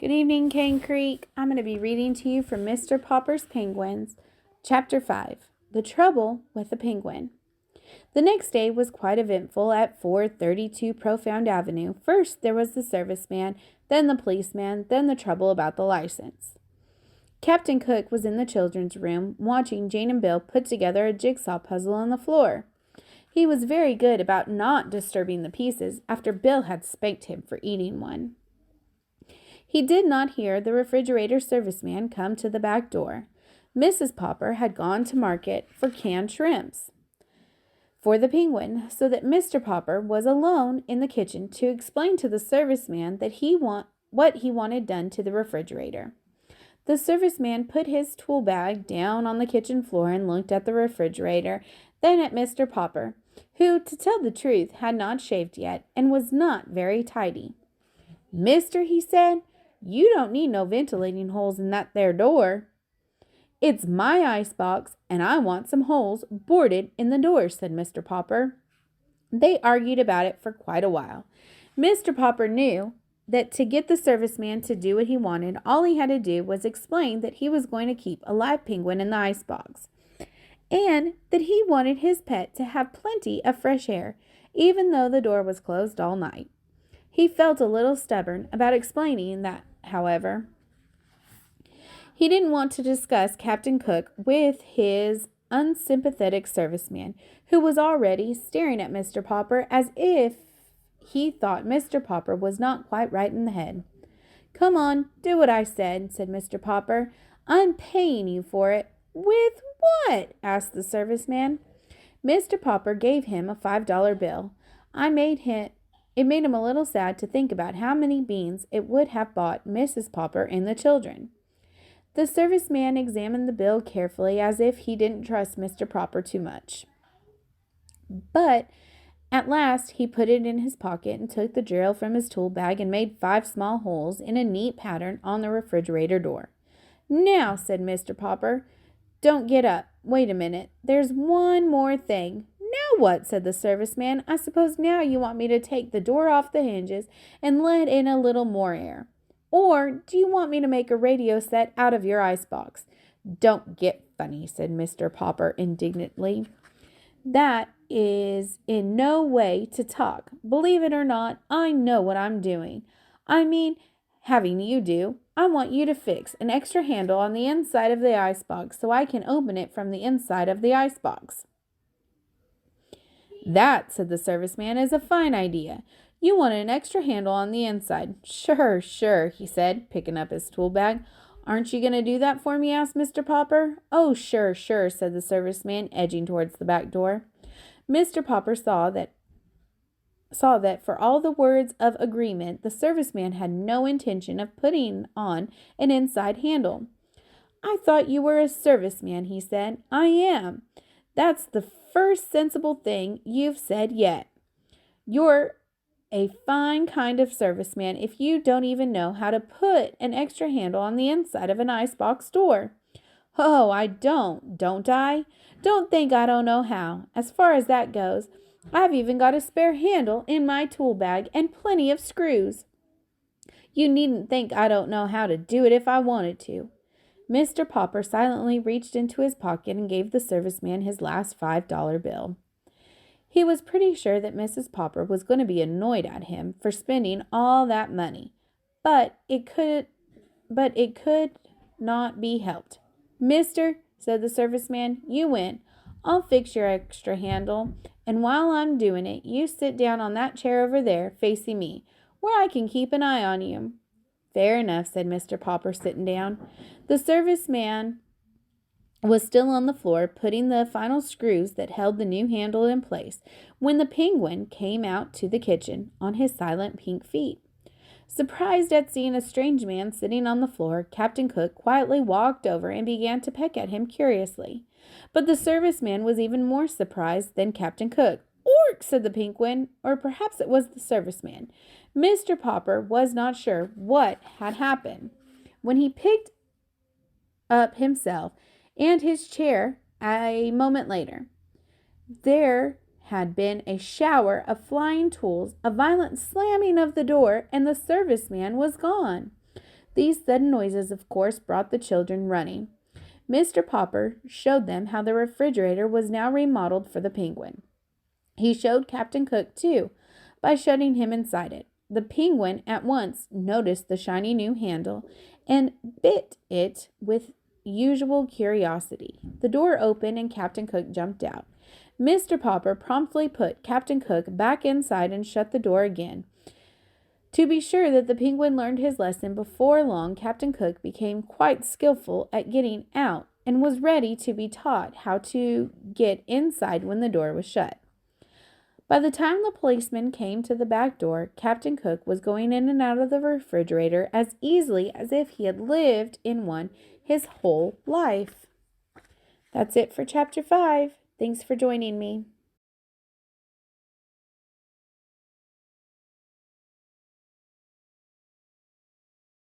Good evening, Cane Creek. I'm going to be reading to you from Mr. Popper's Penguins, Chapter 5, The Trouble with the Penguin. The next day was quite eventful at 432 Profound Avenue. First, there was the serviceman, then the policeman, then the trouble about the license. Captain Cook was in the children's room, watching Jane and Bill put together a jigsaw puzzle on the floor. He was very good about not disturbing the pieces after Bill had spanked him for eating one. He did not hear the refrigerator serviceman come to the back door. Mrs. Popper had gone to market for canned shrimps for the Penguin, so that Mr. Popper was alone in the kitchen to explain to the serviceman that what he wanted done to the refrigerator. The serviceman put his tool bag down on the kitchen floor and looked at the refrigerator, then at Mr. Popper, who, to tell the truth, had not shaved yet and was not very tidy. "Mister," he said, "you don't need no ventilating holes in that there door." "It's my icebox, and I want some holes bored in the door," said Mr. Popper. They argued about it for quite a while. Mr. Popper knew that to get the serviceman to do what he wanted, all he had to do was explain that he was going to keep a live penguin in the icebox, and that he wanted his pet to have plenty of fresh air, even though the door was closed all night. He felt a little stubborn about explaining that, however. He didn't want to discuss Captain Cook with his unsympathetic serviceman, who was already staring at Mr. Popper as if he thought Mr. Popper was not quite right in the head. "Come on, do what I said," said Mr. Popper. "I'm paying you for it." "With what?" asked the serviceman. Mr. Popper gave him a $5 bill. It made him a little sad to think about how many beans it would have bought Mrs. Popper and the children. The serviceman examined the bill carefully, as if he didn't trust Mr. Popper too much. But at last he put it in his pocket and took the drill from his tool bag and made 5 small holes in a neat pattern on the refrigerator door. "Now," said Mr. Popper, "don't get up. Wait a minute. There's one more thing." "Now what?" said the serviceman. "I suppose now you want me to take the door off the hinges and let in a little more air. Or do you want me to make a radio set out of your icebox?" "Don't get funny," said Mr. Popper indignantly. "That is in no way to talk. Believe it or not, I know what I'm doing. I mean, having you do. I want you to fix an extra handle on the inside of the icebox so I can open it from the inside of the icebox." "That," said the serviceman, "is a fine idea. You want an extra handle on the inside." Sure, he said, picking up his tool bag. "Aren't you going to do that for me?" asked Mr. Popper. "Oh, sure, said the serviceman, edging towards the back door. Mr. Popper saw that for all the words of agreement, the serviceman had no intention of putting on an inside handle. "I thought you were a serviceman," he said. "I am. That's the first sensible thing you've said yet. You're a fine kind of serviceman if you don't even know how to put an extra handle on the inside of an icebox door." "Oh, I don't I? Don't think I don't know how. As far as that goes, I've even got a spare handle in my tool bag and plenty of screws. You needn't think I don't know how to do it if I wanted to." Mr. Popper silently reached into his pocket and gave the serviceman his last $5 bill. He was pretty sure that Mrs. Popper was going to be annoyed at him for spending all that money, but it could not be helped. "Mister," said the serviceman, "you win. I'll fix your extra handle, and while I'm doing it, you sit down on that chair over there, facing me, where I can keep an eye on you." "Fair enough," said Mr. Popper, sitting down. The serviceman was still on the floor, putting the final screws that held the new handle in place, when the Penguin came out to the kitchen on his silent pink feet. Surprised at seeing a strange man sitting on the floor, Captain Cook quietly walked over and began to peck at him curiously. But the serviceman was even more surprised than Captain Cook. "Ork!" said the Penguin, or perhaps it was the serviceman. Mr. Popper was not sure what had happened. When he picked up himself and his chair a moment later, there had been a shower of flying tools, a violent slamming of the door, and the serviceman was gone. These sudden noises, of course, brought the children running. Mr. Popper showed them how the refrigerator was now remodeled for the penguin. He showed Captain Cook, too, by shutting him inside it. The penguin at once noticed the shiny new handle and bit it with usual curiosity. The door opened and Captain Cook jumped out. Mr. Popper promptly put Captain Cook back inside and shut the door again. To be sure that the penguin learned his lesson, before long Captain Cook became quite skillful at getting out and was ready to be taught how to get inside when the door was shut. By the time the policeman came to the back door, Captain Cook was going in and out of the refrigerator as easily as if he had lived in one his whole life. That's it for Chapter 5. Thanks for joining me.